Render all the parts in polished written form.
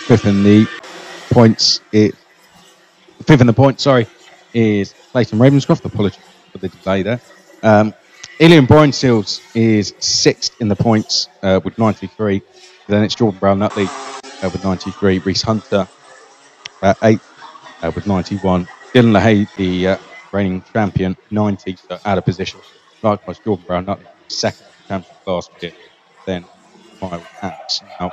fifth in the points. Fifth in the points, sorry, is Clayton Ravenscroft. Apologies for the delay there. Ilian Brindseals is sixth in the points with 93. Then it's Jordan Brown-Nutley with 93. Reese Hunter eighth with 91. Dylan LaHaye, the reigning champion, 90, so out of position. Likewise, Jordan Brown-Nutley, second champion last year. Then Miles Apps. Now,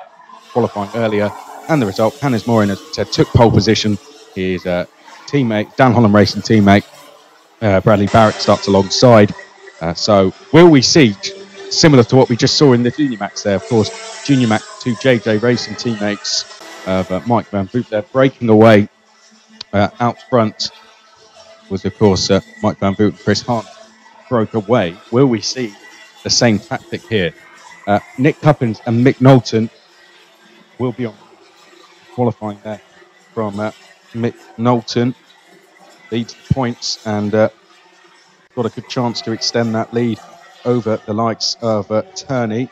qualifying earlier, and the result, Hannes Morin, as I said, took pole position. His teammate, Dan Holland Racing teammate, Bradley Barrett, starts alongside. So will we see, similar to what we just saw in the Junior Max there, of course, Junior Max 2 JJ Racing teammates of Mike Van Voot there, breaking away out front was, of course, Mike Van Voot and Chris Hart broke away. Will we see the same tactic here? Nick Cuppins and Mick Knowlton will be on qualifying there from Mick Knowlton. Leads the points and got a good chance to extend that lead over the likes of Turney.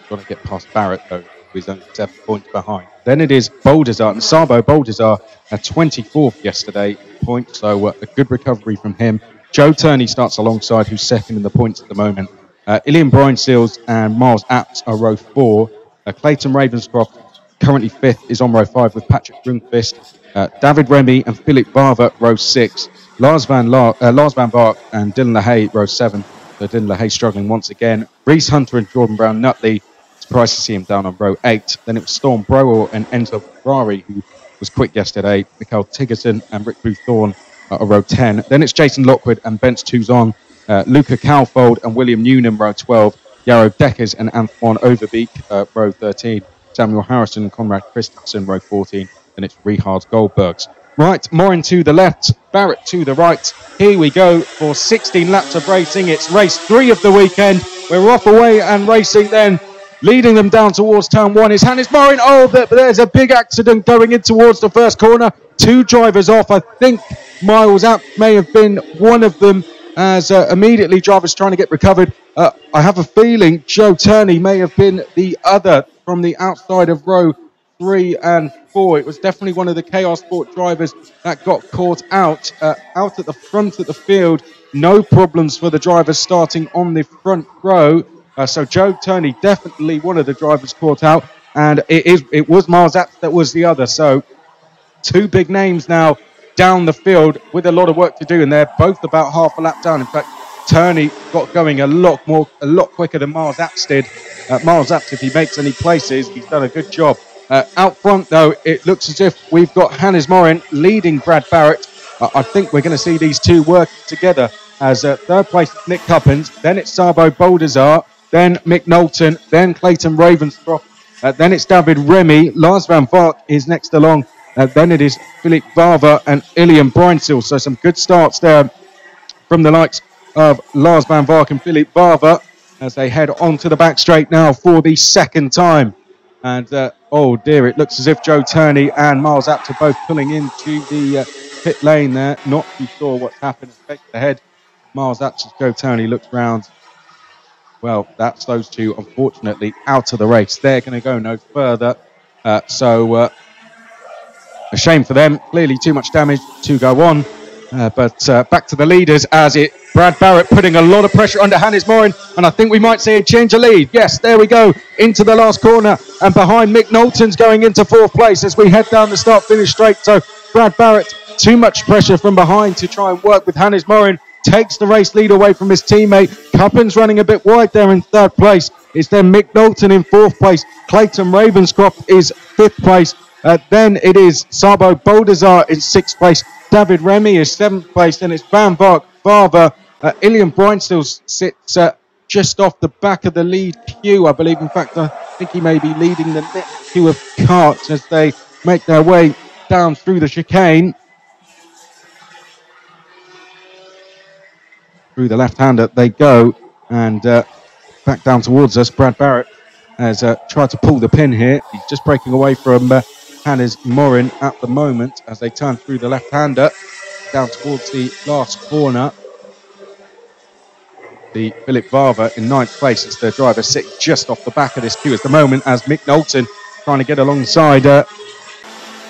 Got to get past Barrett though, who is only 7 points behind. Then it is Baldazar and Sabo Baldazar at 24th yesterday point, so a good recovery from him. Joe Turney starts alongside, who's second in the points at the moment. Ilian Brindseals and Miles Apps are row 4. Clayton Ravenscroft, currently 5th, is on row 5 with Patrick Brunqvist. David Remy and Philip Barver, row 6. Lars van Vark and Dylan LaHaye, row 7. So Dylan LaHaye struggling once again. Reese Hunter and Jordan Brown-Nutley. Surprised to see him down on row 8. Then it was Storm Brower and Enzo Ferrari, who was quick yesterday. Mikhail Tiggerson and Rick Boothorne are row 10. Then it's Jason Lockwood and Bence Touzon. Luca Calfold and William Newnham, row 12. Yarrow Deckers and Antoine Overbeek, row 13. Samuel Harrison and Conrad Christensen, row 14. Then it's Richard Goldbergs. Right, Morin to the left, Barrett to the right. Here we go for 16 laps of racing. It's race 3 of the weekend. We're off away and racing then. Leading them down towards turn 1 is Hannes Morin. Oh, but there's a big accident going in towards the first corner. 2 drivers off. I think Miles App may have been one of them, as immediately drivers trying to get recovered. I have a feeling Joe Turney may have been the other from the outside of row 3 and 4. It was definitely one of the Chaos Sport drivers that got caught out at the front of the field. No problems for the drivers starting on the front row. So Joe Turney, definitely one of the drivers caught out, and it was Miles Apps that was the other. So 2 big names now down the field with a lot of work to do, and they're both about half a lap down. In fact, Turney got going a lot quicker than Miles Apps did. Miles Apps, if he makes any places, he's done a good job. Out front, though, it looks as if we've got Hannes Morin leading Brad Barrett. I think we're going to see these 2 work together as third place Nick Cuppins, then it's Sabo Baldazar, then Mick Knowlton, then Clayton Ravenscroft, then it's David Remy. Lars van Vark is next along. Then it is Philip Barver and Ilian Brindseals. So some good starts there from the likes of Lars van Vark and Philip Barver as they head on to the back straight now for the second time. And oh dear, it looks as if Joe Turney and Miles Apps are both pulling into the pit lane there. Not too sure what's happened. Ahead, Miles Apps as Joe Turney looks round. Well, that's those 2, unfortunately, out of the race. They're going to go no further. So a shame for them. Clearly too much damage to go on. But back to the leaders as Brad Barrett putting a lot of pressure under Hannes Morin. And I think we might see a change of lead. Yes, there we go. Into the last corner. And behind Mick Knowlton's going into 4th place as we head down the start-finish straight. So Brad Barrett, too much pressure from behind to try and work with Hannes Morin. Takes the race lead away from his teammate. Cuppins running a bit wide there in 3rd place. It's then Mick Knowlton in 4th place. Clayton Ravenscroft is 5th place. Then it is Sabo Baldazar in 6th place. David Remy is 7th place. Then it's Van Vark, Barver. Ilian Brindseals sits just off the back of the lead queue, I believe. In fact, I think he may be leading the next queue of carts as they make their way down through the chicane. Through the left-hander they go, and back down towards us. Brad Barrett has tried to pull the pin here. He's just breaking away from Hannes Morin at the moment as they turn through the left-hander down towards the last corner. the Philip Varver in 9th place. It's the driver sitting just off the back of this queue at the moment as Mick Knowlton trying to get alongside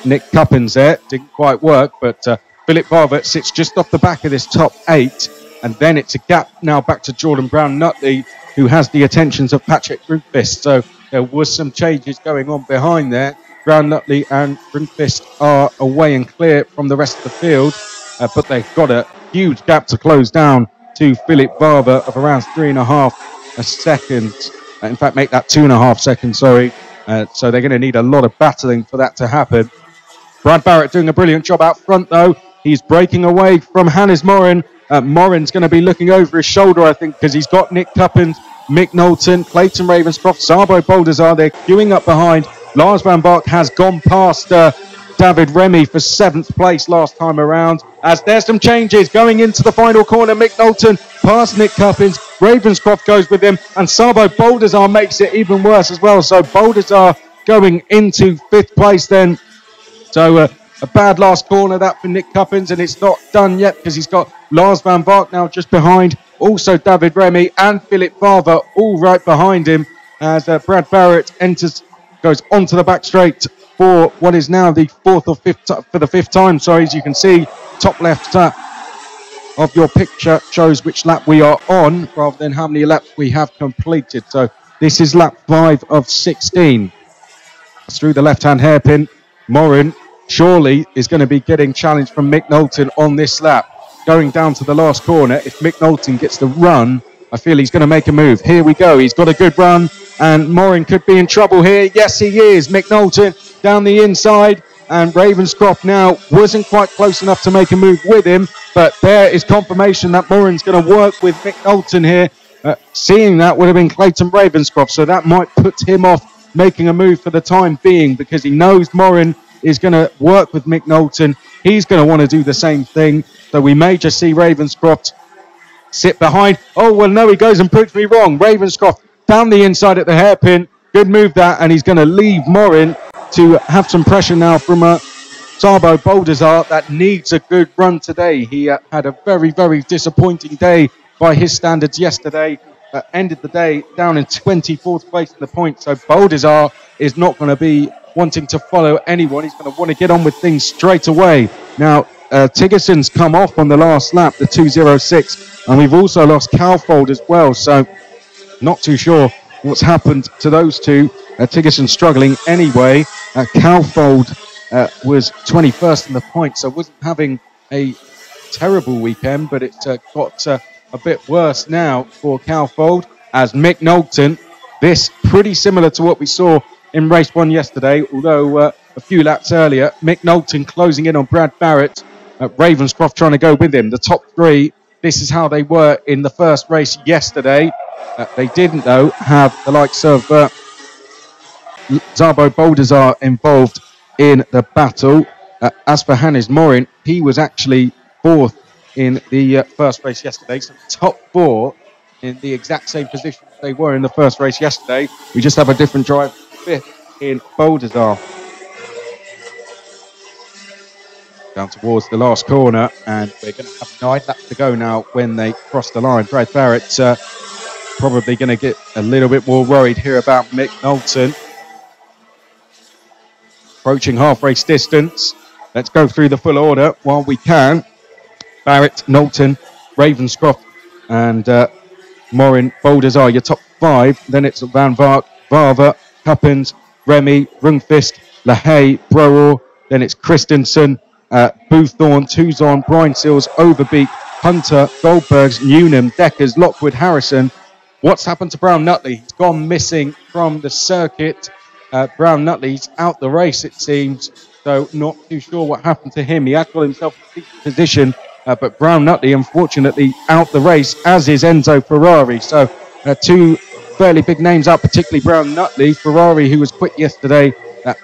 Nick Cuppins there. Didn't quite work, but Philip Varver sits just off the back of this top 8, and then it's a gap now back to Jordan Brown-Nutley, who has the attentions of Patrick Rundqvist. So there was some changes going on behind there. Brown-Nutley and Rundqvist are away and clear from the rest of the field, but they've got a huge gap to close down to Philip Varver of around 3.5 seconds. In fact, make that 2.5 seconds, sorry. So they're going to need a lot of battling for that to happen. Brad Barrett doing a brilliant job out front, though. He's breaking away from Hannes Morin. Morin's going to be looking over his shoulder, I think, because he's got Nick Cuppins, Mick Knowlton, Clayton Ravenscroft, Sabo Bouldazar. They're queuing up behind. Lars van Bark has gone past David Remy for 7th place last time around. As there's some changes going into the final corner. Mick Knowlton past Nick Cuppins. Ravenscroft goes with him. And Sabo Bouldazar makes it even worse as well. So Bouldazar going into 5th place then. So a bad last corner that for Nick Cuppins, and it's not done yet because he's got Lars van Bark now just behind. Also David Remy and Philip Varver all right behind him as Brad Barrett goes onto the back straight for what is now the 4th or 5th for the 5th time. Sorry, as you can see, top left of your picture shows which lap we are on rather than how many laps we have completed. So this is lap 5 of 16. It's through the left-hand hairpin. Morin surely is going to be getting challenged from Mick Knowlton on this lap. Going down to the last corner, if Mick Knowlton gets the run, I feel he's going to make a move. Here we go. He's got a good run, and Morin could be in trouble here. Yes, he is. Mick Knowlton down the inside, and Ravenscroft now wasn't quite close enough to make a move with him, but there is confirmation that Morin's going to work with Mick Knowlton here. Seeing that would have been Clayton Ravenscroft, so that might put him off making a move for the time being because he knows Morin is going to work with Mick Knowlton. He's going to want to do the same thing, so we may just see Ravenscroft sit behind. Oh, well, no, he goes and proves me wrong. Ravenscroft down the inside at the hairpin. Good move that, and he's going to leave Morin to have some pressure now from Sabo Bouldazar that needs a good run today. He had a very, very disappointing day by his standards yesterday. Ended the day down in 24th place in the points, so Bouldazar is not going to be wanting to follow anyone. He's going to want to get on with things straight away. Now, Tiggerson's come off on the last lap, the 2:06, and we've also lost Calfold as well, so not too sure what's happened to those two. Tiggerson struggling anyway. Calfold was 21st in the points, so wasn't having a terrible weekend, but it's got a bit worse now for Calfold as Mick Knowlton. This pretty similar to what we saw in race 1 yesterday, although a few laps earlier. Mick Knowlton closing in on Brad Barrett. Ravenscroft trying to go with him. The top 3, this is how they were in the first race yesterday. They didn't, though, have the likes of Sabo Bouldazar involved in the battle. As for Hannes Morin, he was actually 4th in the first race yesterday. So top 4 in the exact same position they were in the first race yesterday. We just have a different drive. 5th in Bouldazar. Down towards the last corner, and we're going to have 9 laps to go now when they cross the line. Brad Barrett probably going to get a little bit more worried here about Mick Knowlton. Approaching half race distance. Let's go through the full order while we can. Barrett, Knowlton, Ravenscroft, and Morin, Bouldazar, your top 5. Then it's Van Vark, Varver, Cuppins, Remy, Rundqvist, LaHaye, Broer. Then it's Christensen, Boothorn, Tuzon, Brian Seals, Overbeek, Hunter, Goldbergs, Newnham, Deckers, Lockwood, Harrison. What's happened to Brown-Nutley? He's gone missing from the circuit. Brown-Nutley's out the race, it seems. So not too sure what happened to him. He has got himself in a position, but Brown-Nutley, unfortunately, out the race, as is Enzo Ferrari. So 2 fairly big names out, particularly Brown-Nutley. Ferrari, who was quick yesterday,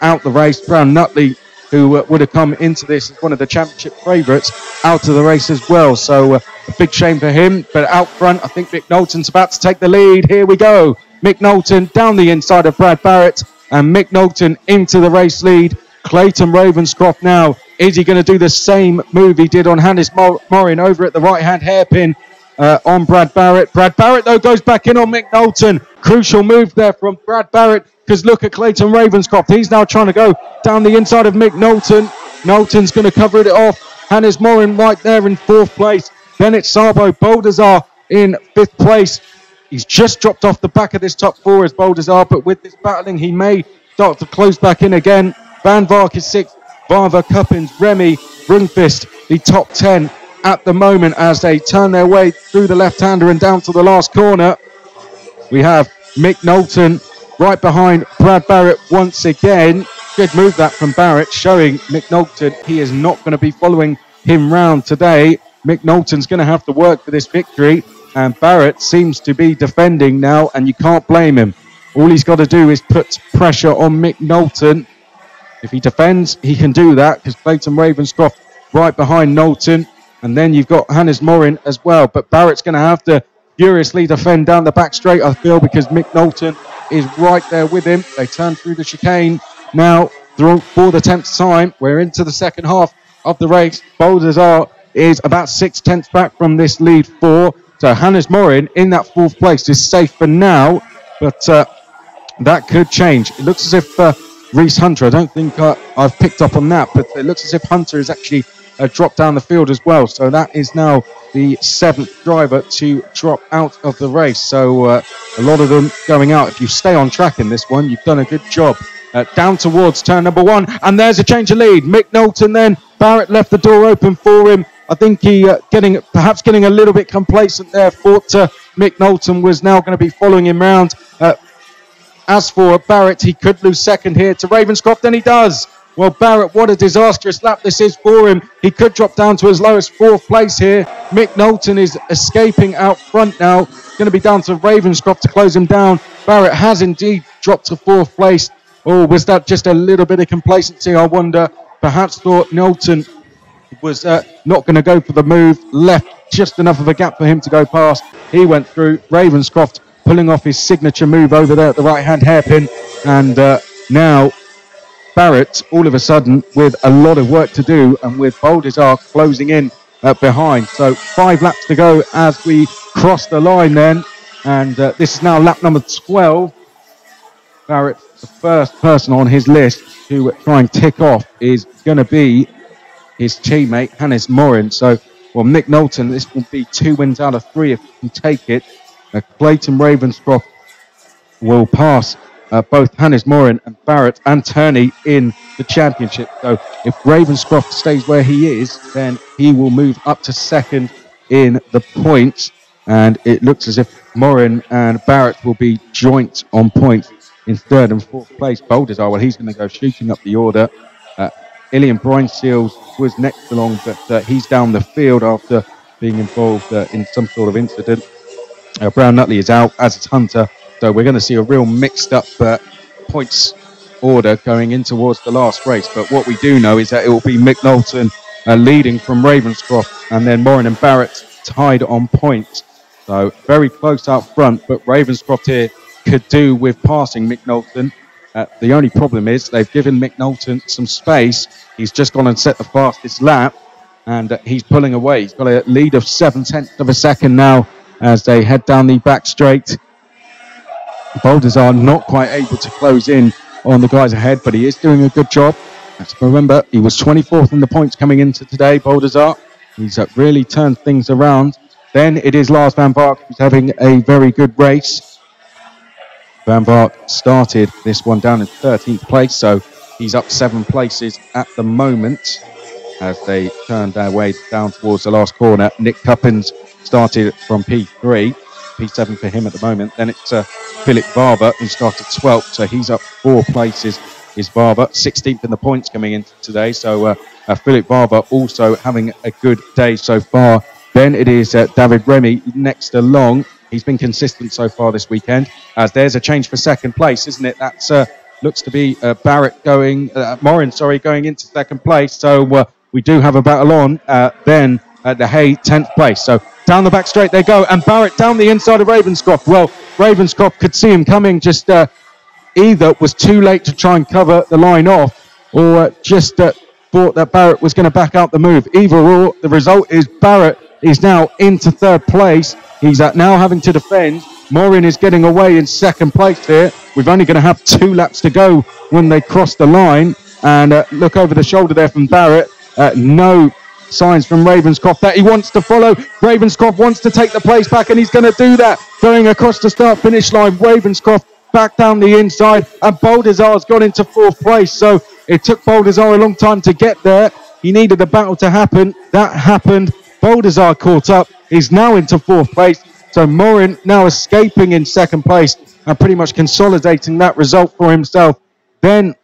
out the race. Brown-Nutley, who would have come into this as one of the championship favourites, out of the race as well. So a big shame for him. But out front, I think Mick Knowlton's about to take the lead. Here we go. Mick Knowlton down the inside of Brad Barrett, and Mick Knowlton into the race lead. Clayton Ravenscroft now. Is he going to do the same move he did on Hannes Morin over at the right-hand hairpin? on Brad Barrett. Brad Barrett, though, goes back in on Mick Knowlton. Crucial move there from Brad Barrett, because look at Clayton Ravenscroft. He's now trying to go down the inside of Mick Knowlton. Knowlton's going to cover it off. Hannes Morin right there in 4th place. Then it's Sabo Baldazar in 5th place. He's just dropped off the back of this top 4 as Baldazar, but with this battling, he may start to close back in again. Van Vark is 6th. Varva, Cuppins, Remy, Rundqvist, the top 10 at the moment as they turn their way through the left-hander and down to the last corner. We have Mick Knowlton right behind Brad Barrett once again. Good move that from Barrett, showing Mick Knowlton he is not going to be following him round today. Mick Knowlton's going to have to work for this victory, and Barrett seems to be defending now, and you can't blame him. All he's got to do is put pressure on Mick Knowlton. If he defends, he can do that, because Clayton Ravenscroft right behind Knowlton, and then you've got Hannes Morin as well. But Barrett's going to have to furiously defend down the back straight, I feel, because Mick Knowlton is right there with him. They turn through the chicane now for the 10th time. We're into the second half of the race. Baldazar is about 6/10 back from this lead 4. So Hannes Morin in that 4th place is safe for now, but that could change. It looks as if Reese Hunter, I don't think I've picked up on that, but it looks as if Hunter is actually dropped down the field as well. So that is now the 7th driver to drop out of the race. So a lot of them going out. If you stay on track in this one, you've done a good job. Down towards turn number 1, and there's a change of lead. Mick Knowlton then, Barrett left the door open for him. I think he perhaps getting a little bit complacent there. Thought Mick Knowlton was now going to be following him round. As for Barrett, he could lose second here to Ravenscroft, and he does. Well, Barrett, what a disastrous lap this is for him. He could drop down to as low as 4th place here. Mick Knowlton is escaping out front now. Going to be down to Ravenscroft to close him down. Barrett has indeed dropped to 4th place. Oh, was that just a little bit of complacency, I wonder? Perhaps thought Knowlton was not going to go for the move. Left just enough of a gap for him to go past. He went through. Ravenscroft pulling off his signature move over there at the right-hand hairpin. And now Barrett, all of a sudden, with a lot of work to do, and with Baldazar closing in behind. So 5 laps to go as we cross the line then. And this is now lap number 12. Barrett, the first person on his list to try and tick off, is going to be his teammate, Hannes Morin. So, well, Mick Knowlton, this will be 2 wins out of 3 if he can take it. Clayton Ravenscroft will pass both Hannes Morin and Barrett and Turney in the championship. So if Ravenscroft stays where he is, then he will move up to 2nd in the points. And it looks as if Morin and Barrett will be joint on points in 3rd and 4th place. Baldazar, well, he's going to go shooting up the order. Ilian Breinseals was next along, but he's down the field after being involved in some sort of incident. Brown Nutley is out, as is Hunter. So we're going to see a real mixed up points order going in towards the last race. But what we do know is that it will be Mick Knowlton leading from Ravenscroft, and then Morin and Barrett tied on points. So very close out front, but Ravenscroft here could do with passing Mick Knowlton. The only problem is they've given Mick Knowlton some space. He's just gone and set the fastest lap, and he's pulling away. He's got a lead of 0.7 of a second now as they head down the back straight. Baldazar not quite able to close in on the guys ahead, but he is doing a good job. Let's remember, he was 24th in the points coming into today, Baldazar. He's really turned things around. Then it is Lars Van Vark, who's having a very good race. Van Vark started this one down in 13th place, so he's up 7 places at the moment as they turned their way down towards the last corner. Nick Cuppins started from P3, P7 for him at the moment. Then it's Philip Barber, who started 12th, so he's up 4 places. Is Barber 16th in the points coming into today, so Philip Barber also having a good day so far. Then it is David Remy next along. He's been consistent so far this weekend, as there's a change for 2nd place, isn't it? That's looks to be Morin going into 2nd place. So we do have a battle on. Then the Hay 10th place. So down the back straight they go, and Barrett down the inside of Ravenscroft. Well, Ravenscroft could see him coming, just either was too late to try and cover the line off, or just thought that Barrett was going to back out the move. Either or, the result is Barrett is now into third place. He's now having to defend. Morin is getting away in second place here. We're only going to have 2 laps to go when they cross the line. And look over the shoulder there from Barrett. No signs from Ravenscroft that he wants to follow. Ravenscroft wants to take the place back, and he's going to do that. Going across the start-finish line, Ravenscroft back down the inside, and Baldazar's got into 4th place. So it took Baldazar a long time to get there. He needed the battle to happen. That happened. Baldazar caught up. He's now into 4th place. So Morin now escaping in 2nd place and pretty much consolidating that result for himself. Then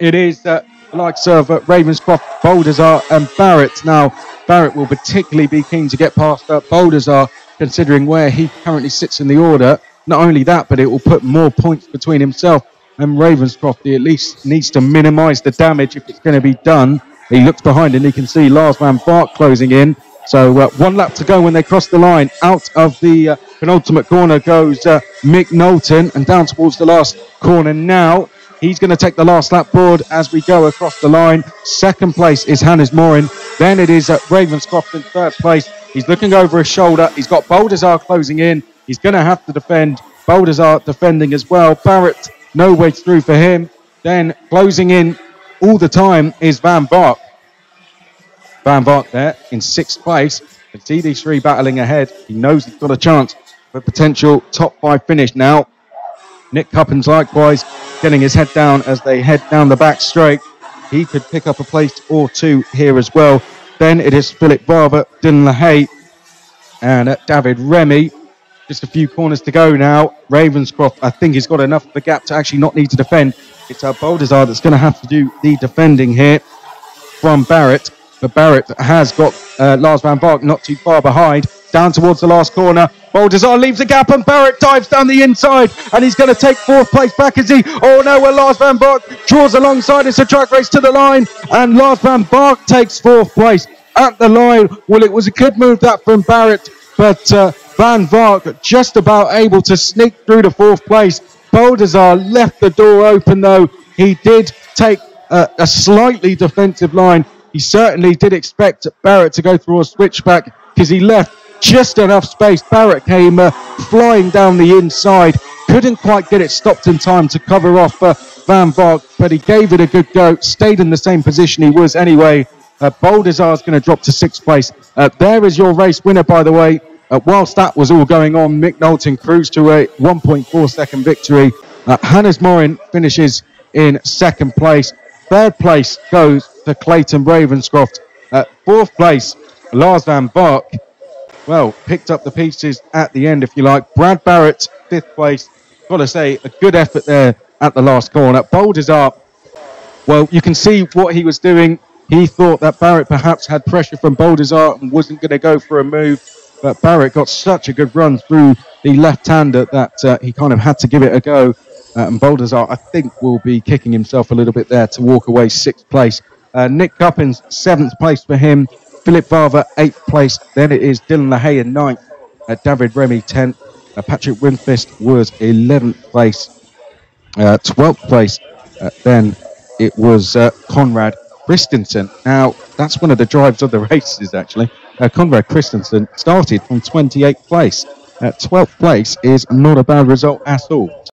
it is the likes of Ravenscroft, Baldazar and Barrett. Now, Barrett will particularly be keen to get past Baldazar, considering where he currently sits in the order. Not only that, but it will put more points between himself and Ravenscroft. He at least needs to minimise the damage if it's going to be done. He looks behind and he can see Lars van Bark closing in. So 1 lap to go when they cross the line. Out of the penultimate corner goes Mick Knowlton, and down towards the last corner now. He's going to take the last lap forward as we go across the line. 2nd place is Hannes Morin. Then it is Ravenscroft in 3rd place. He's looking over his shoulder. He's got Baldazar closing in. He's going to have to defend. Baldazar defending as well. Barrett, no way through for him. Then closing in all the time is Van Bark. Van Bark there in 6th place. With TD3 battling ahead. He knows he's got a chance for a potential top 5 finish now. Nick Cuppins likewise getting his head down as they head down the back straight. He could pick up a place or 2 here as well. Then it is Philip Barber, Dylan LaHaye and David Remy. Just a few corners to go now. Ravenscroft, I think he's got enough of a gap to actually not need to defend. It's Baldazar that's going to have to do the defending here from Barrett. But Barrett has got Lars van Bark not too far behind. Down towards the last corner. Baldazar leaves the gap and Barrett dives down the inside. And he's going to take 4th place back as he... Oh no, well Lars van Bark draws alongside. It's a track race to the line. And Lars van Bark takes 4th place at the line. Well, it was a good move that from Barrett. But Van Vark just about able to sneak through to 4th place. Baldazar left the door open though. He did take a slightly defensive line. He certainly did expect Barrett to go through a switchback because he left just enough space. Barrett came flying down the inside. Couldn't quite get it stopped in time to cover off Van Vark, but he gave it a good go. Stayed in the same position he was anyway. Baldazar is going to drop to 6th place. There is your race winner, by the way. Whilst that was all going on, Mick Knowlton cruised to a 1.4 second victory. Hannes Morin finishes in 2nd place. 3rd place goes to Clayton Ravenscroft. 4th place, Lars van Bark. Well, picked up the pieces at the end, if you like. Brad Barrett, 5th place. Got to say, a good effort there at the last corner. Baldazar, well, you can see what he was doing. He thought that Barrett perhaps had pressure from Baldazar and wasn't going to go for a move. But Barrett got such a good run through the left-hander that he kind of had to give it a go. And Baldazar, I think, will be kicking himself a little bit there to walk away 6th place. Nick Cuppins, 7th place for him. Philip Varver, 8th place. Then it is Dylan LaHaye in 9th. David Remy, 10th. Patrick Wimfist was 11th place. 12th place. Then it was Conrad Christensen. Now, that's one of the drives of the races, actually. Conrad Christensen started from 28th place. 12th place is not a bad result at all.